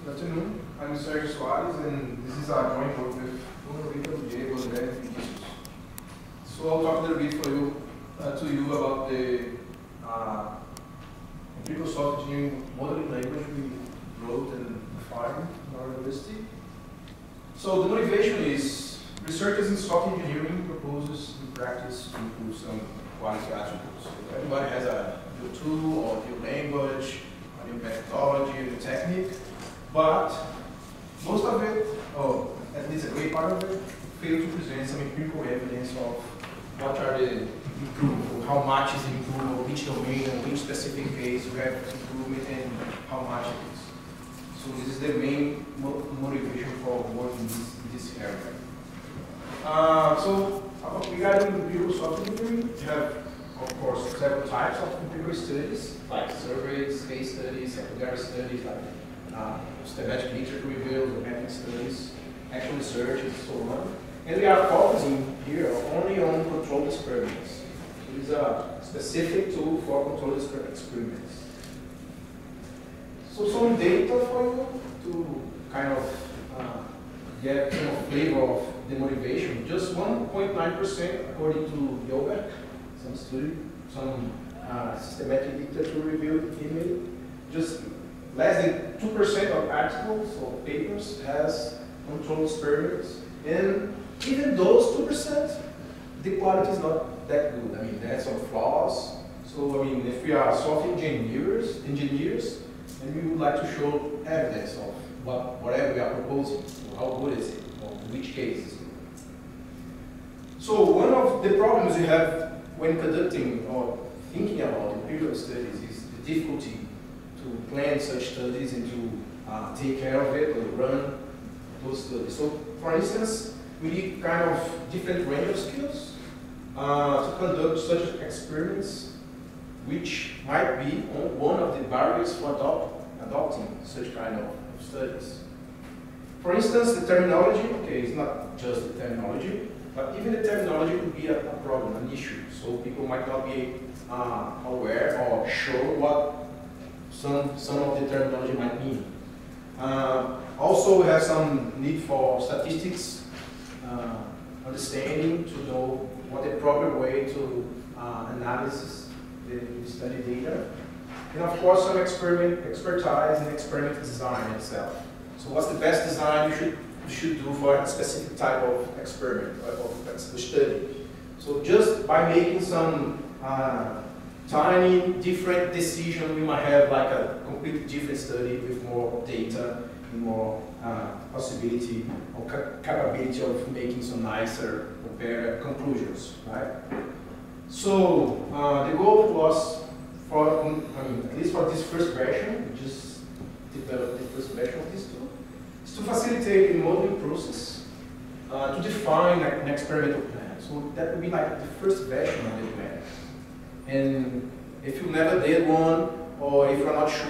Good afternoon. I'm Sérgio Soares, and this is our joint work with Bruno, Ítalo, Dhiego, André, and Vinícius. So I'll talk a little bit to you about the empirical software engineering modeling language we wrote and defined in our university. So the motivation is researchers in software engineering proposes in practice to improve some quality attributes. So everybody has a new tool or new language, a new methodology, a new technique, but most of it, or at least a great part of it, fail to present some empirical evidence of what are the improvements, how much is improved, or which domain, or which specific case you have improvement, and how much it is. So this is the main motivation for working in this area. So regarding empirical software engineering, we have, of course, several types of empirical studies, like surveys, case studies, secondary studies, like systematic literature reviews, or mapping studies, actual research, and so on. And we are focusing here only on controlled experiments. So this is a specific tool for controlled experiments. So some data for you to kind of get some flavor of the motivation. Just 1.9% according to Dhiego, some study, some systematic literature review email. Just less than 2% of articles or papers has controlled experiments. And even those 2%, the quality is not that good. I mean, there are some flaws. So, I mean, if we are software engineers, and we would like to show evidence of whatever we are proposing, so how good is it, or in which case is it. So, one of the problems we have when conducting or thinking about empirical studies is the difficulty to plan such studies and to take care of it or run those studies. So, for instance, we need kind of different range of skills to conduct such experiments, which might be one of the barriers for adopting such kind of studies. For instance, the terminology, okay, it's not just the terminology, but even the terminology could be a problem, an issue. So people might not be aware or sure what some of the terminology might mean. Also, we have some need for statistics, understanding to know what the proper way to analyze the study data. And of course, some expertise in experiment design itself. So what's the best design you should do for a specific type of experiment, of study. So just by making some tiny different decision, we might have like a completely different study with more data and more possibility or capability of making some nicer or better conclusions, right? So the goal was for, at least for this first version, we just developed the first version of this tool, is to facilitate the modeling process to define an experimental plan. So that would be like the first version of the plan. And if you never did one, or if you're not sure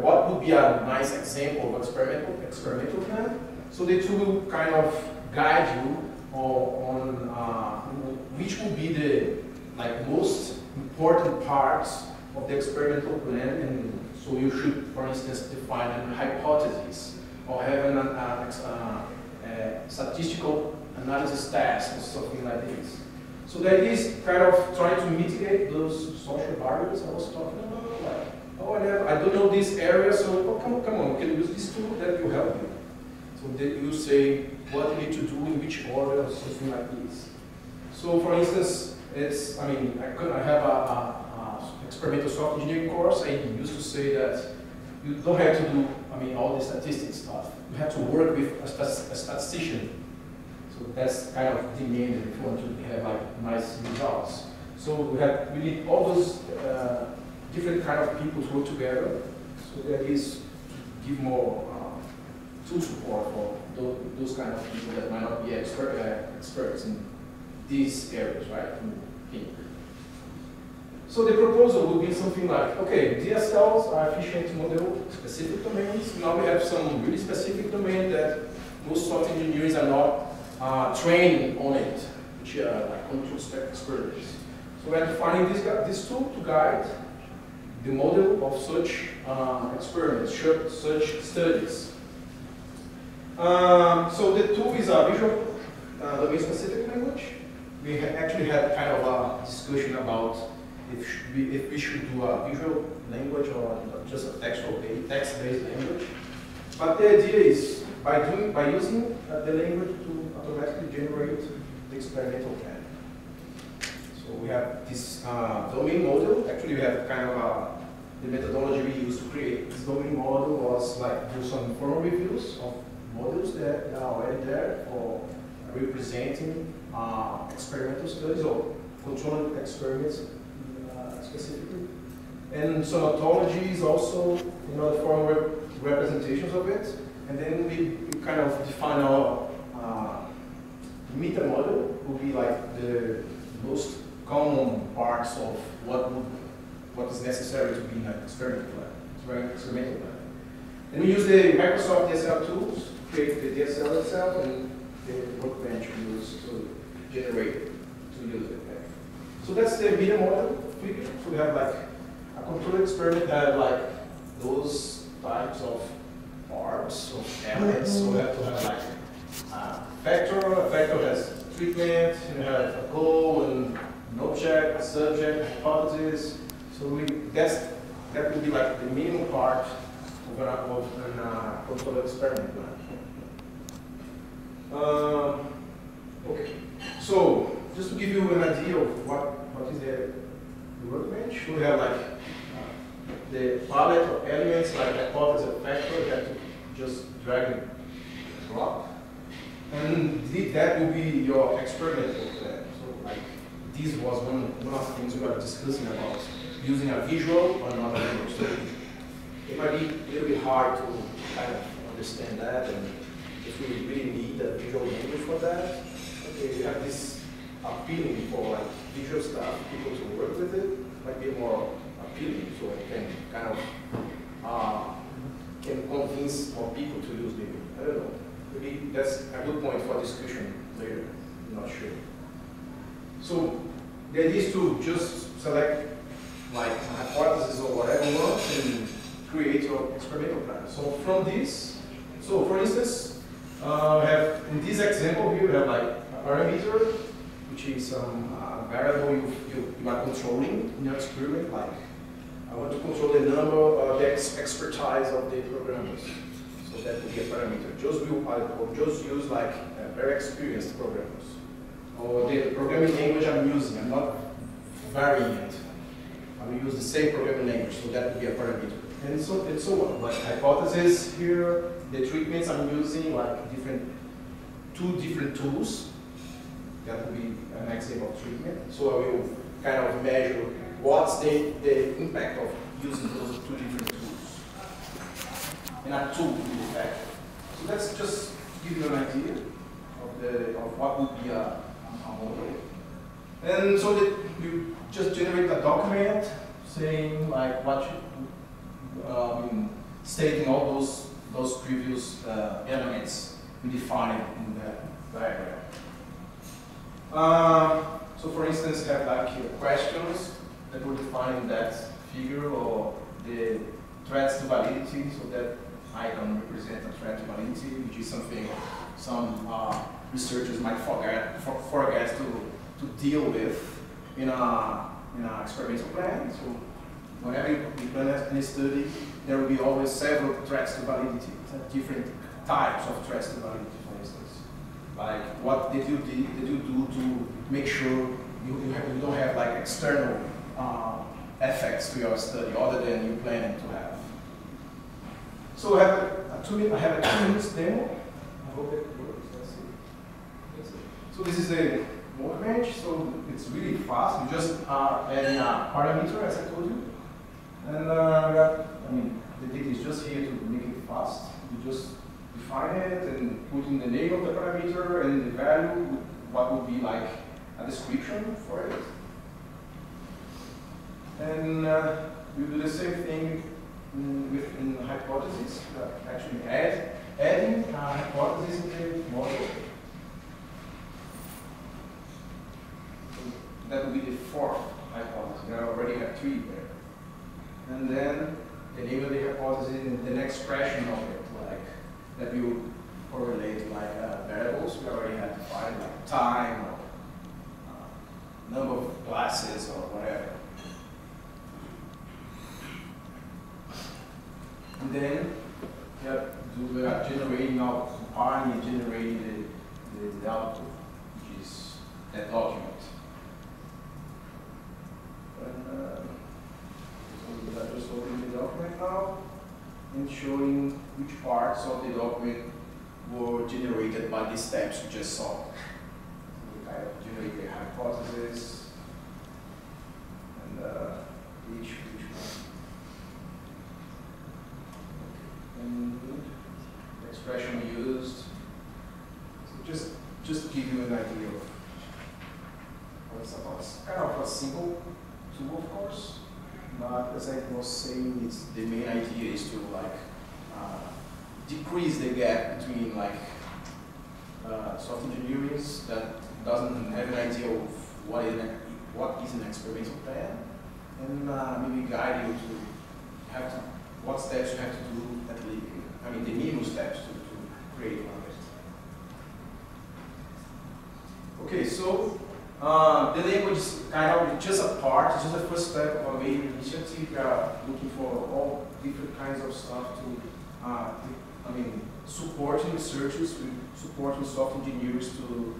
what would be a nice example of experimental plan, so the tool will kind of guide you on which will be the most important parts of the experimental plan, and so you should, for instance, define a hypothesis or have a statistical analysis task or something like this. So that is kind of trying to mitigate those social barriers I was talking about. Like, oh, I don't know this area, so come on, we can use this tool that will help you. So that you say what you need to do in which order or something like this. So for instance, I have a experimental software engineering course. I used to say that you don't have to do, all the statistics stuff. You have to work with a statistician. So that's kind of demanded if you want to have nice results. So we need all those different kind of people to work together. So that is to give more tool support for those kind of people that might not be experts in these areas, right? So the proposal would be something like, okay, DSLs are efficient to model specific domains. Now we have some really specific domain that most software engineers are not trained on it, which are like control experiments. So we're defining this tool to guide the model of such experiments, such studies. So the tool is a visual domain-specific language. We actually had kind of a discussion about if we should do a visual language or just a text-based language. But the idea is by using the language to automatically generate the experimental plan. So we have this domain model. Actually, we have kind of the methodology we used to create this domain model was like do some formal reviews of models that are already there for representing experimental studies or controlled experiments specifically. And some ontologies also, formal representations of it. And then we kind of define our meta model will be like the most common parts of what is necessary to be in an experimental plan. And we use the Microsoft DSL tools to create the DSL itself and the workbench we use to generate, to use it. So that's the meta model figure. So we have like a control experiment that have like those types of parts of elements. So we have to have like a factor has treatment, you have a goal and an object, a subject, hypothesis. So that would be like the minimum part of an control experiment. Okay, so just to give you an idea of what is the workbench, we have like the palette of elements like hypothesis, factor. You have to just drag and drop, and that will be your experimental plan. So like this was one of the things we were discussing about using a visual or another language. So it might be a little bit hard to kind of understand that, and if we really need a visual language for that, okay, we have this appealing for like visual stuff, people to work with it, might be more appealing, so it can kind of can convince more people to use it. I don't know. Maybe that's a good point for discussion later. I'm not sure. So the idea is to just select like a hypothesis or whatever you want and create your experimental plan. So from this, so for instance, we have in this example here we have like a parameter, which is some variable you are controlling in your experiment. Like I want to control the number, the expertise of the programmers. So that would be a parameter. Just use like very experienced programmers, or the programming language I'm using. I'm not varying it. I will use the same programming language, so that would be a parameter. And so on. Like hypothesis here, the treatments I'm using, like two different tools. That would be an example of treatment. So I will kind of measure what's the impact of using those two different tools. And a tool will be effective. So let's just give you an idea of what would be a model. And so that you just generate a document saying like what stating all those previous elements we defined in the diagram. So for instance, have like questions that were defined in that figure, or the threats to validity, so that icon represents a threat to validity, which is something some researchers might forget to deal with in an experimental plan. So whenever you plan any study, there will be always several threats to validity, different types of threats to validity, for instance. Like what did you do to make sure you don't have like external effects to your study other than you planning to have. So I have a 2 minutes demo. I hope it works. Let's see. So this is the workbench. So it's really fast. You just adding a parameter, as I told you, and the data is just here to make it fast. You just define it and put in the name of the parameter and the value, what would be like a description for it. And we do the same thing in hypothesis, actually adding a hypothesis in the model. So that would be the fourth hypothesis. I already have 3 there. And expression of it, like that will correlate like variables. We already had defined like time or number of classes or whatever. And then we have generating out, compiling and generating the output, which is that document. So I'm just opening the document now and showing which parts of the document were generated by the steps we just saw. So we kind of generate the hypothesis and each one. And the expression we used. So just to give you an idea of what it's about. It's kind of a simple tool, of course, but as I was saying, it's the main idea is to like decrease the gap between like software engineering that doesn't have an idea of what is an experimental plan, and maybe guide you to what steps you have to do at least. I mean, the minimum steps to create one of it. Okay, so the language is kind of just a part, it's just the first step of a major initiative. We are looking for all different kinds of stuff to, supporting researchers, supporting software engineers to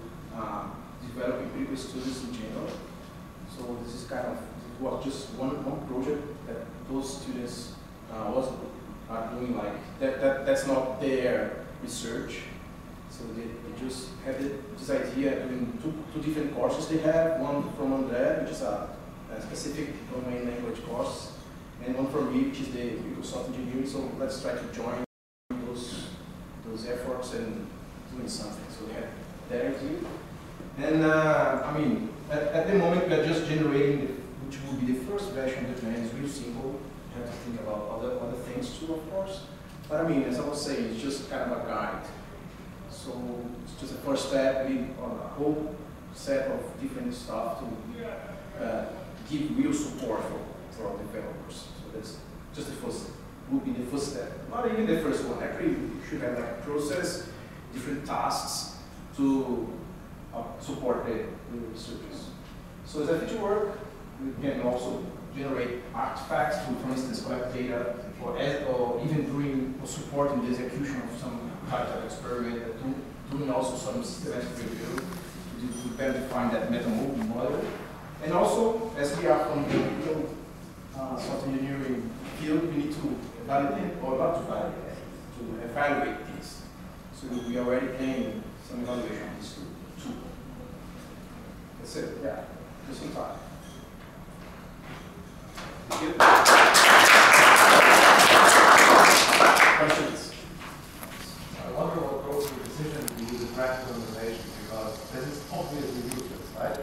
develop empirical studies in general. So this is kind of just one project that those students are doing like that's not their research. So they just have this idea doing two different courses they have, one from André, which is a specific domain language course, and one from me, which is the empirical software engineering. So let's try to join those efforts and doing something. So we have that idea. And at the moment we are just generating which will be the first version of the plan. It's really simple. You have to think about other things too, of course. But as I was saying, it's just kind of a guide. So it's just a first step on a whole set of different stuff to give real support for our developers. So that's just the first, would be the first step. Not even the first one. Actually, you should have like a process, different tasks to support the researchers. So as a feature work, we can also generate artifacts to, for instance, collect data or even doing or supporting the execution of some type of experiment, doing also some systematic review to better define that meta model. And also, as we are from the software engineering field, we need to validate, or not to validate, to evaluate these. So we are already paying some evaluation on this too. That's it, yeah, just some time. Thank you. Questions? I wonder what drove your decision to use a practical implementation, because this is obviously useless, right?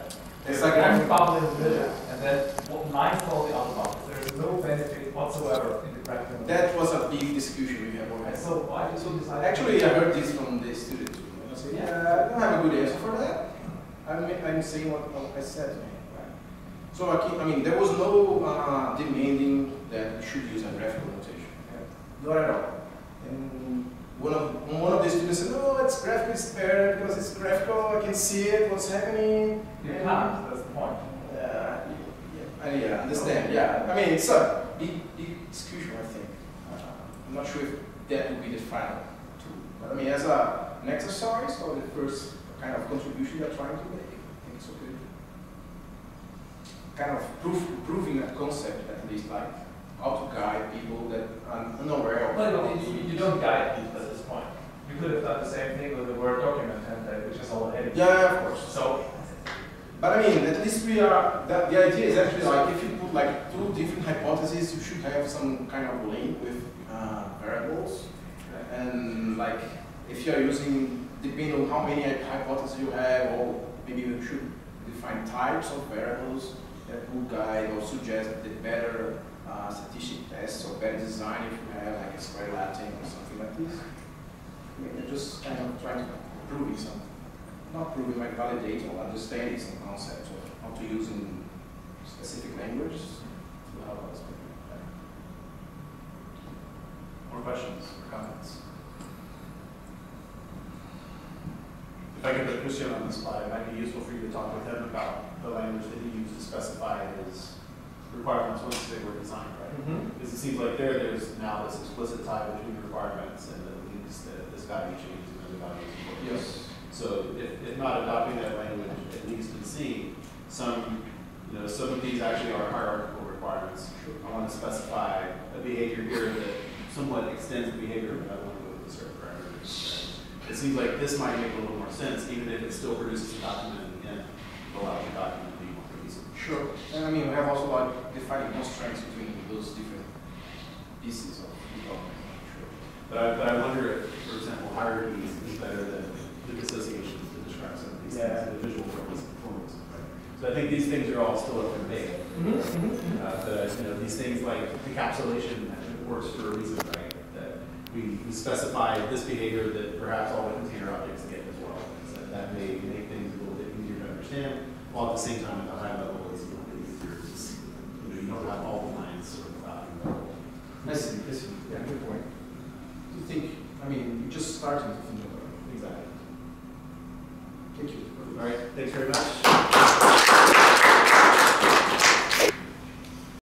There's like one bubble in the middle, and then what lines all the other bubbles. There is no benefit whatsoever in the practical implementation. That was a big discussion we have already. So why did you decide? Actually, I heard this from the student too. I said, yeah, I don't have a good answer for that. I'm saying what I said to him. Right? So there was no demanding that we should use a graphical notation. Okay? Not at all. And one of the students said, no, it's graphical, it's better because it's graphical, I can see it, what's happening. You can't, that's the point. Yeah, understand, yeah. It's a big discussion, I think. I'm not sure if that would be the final tool. But as an exercise or the first kind of contribution you're trying to make, I think it's okay. Kind of proving a concept, at least, like how to guide people that are unaware of. Well, you don't guide people at this point. You could have done the same thing with the Word document template, which is all edited. Yeah, of course. So, but at least we are, the idea is actually like if you put like two different hypotheses, you should have some kind of link with variables. And like if you are using, depending on how many hypotheses you have, or maybe you should define types of variables that will guide or suggest the better statistic tests or better design if you have like a square Latin or something like this. You're just kind of trying to prove something. Not proving, like validating or understanding some concepts of how to use in specific languages to help us. Or questions or comments? If I could put Christian on the spot, it might be useful for you to talk with him about the language that he used to specify his requirements once they were designed, right? Because it seems like there's now this explicit tie between requirements and the links that this value changes and other values. Yes. So if not adopting that language, at least in C, some of these actually are hierarchical requirements. I want to specify a behavior here that somewhat extends the behavior, but I want to go with a certain parameters. Right? It seems like this might make a little more sense, even if it still produces a document in the end, it allows the document to be more cohesive. Sure. And I mean, we have also like defining constraints between those different pieces of the document. Sure. But I wonder if, for example, hierarchy is better than the dissociations to describe some of these things, the visual performance. Right? So I think these things are all still up for debate. These things like encapsulation works for a reason, right? That we specify this behavior that perhaps all the container objects get as well. So that may make things a little bit easier to understand, while at the same time at the high level it's a little bit easier to see. You don't have all the lines sort of out in the middle. I see. Yeah, good point. You think, I mean, you're just starting to think about it. Exactly. Thank you. All right, thanks very much.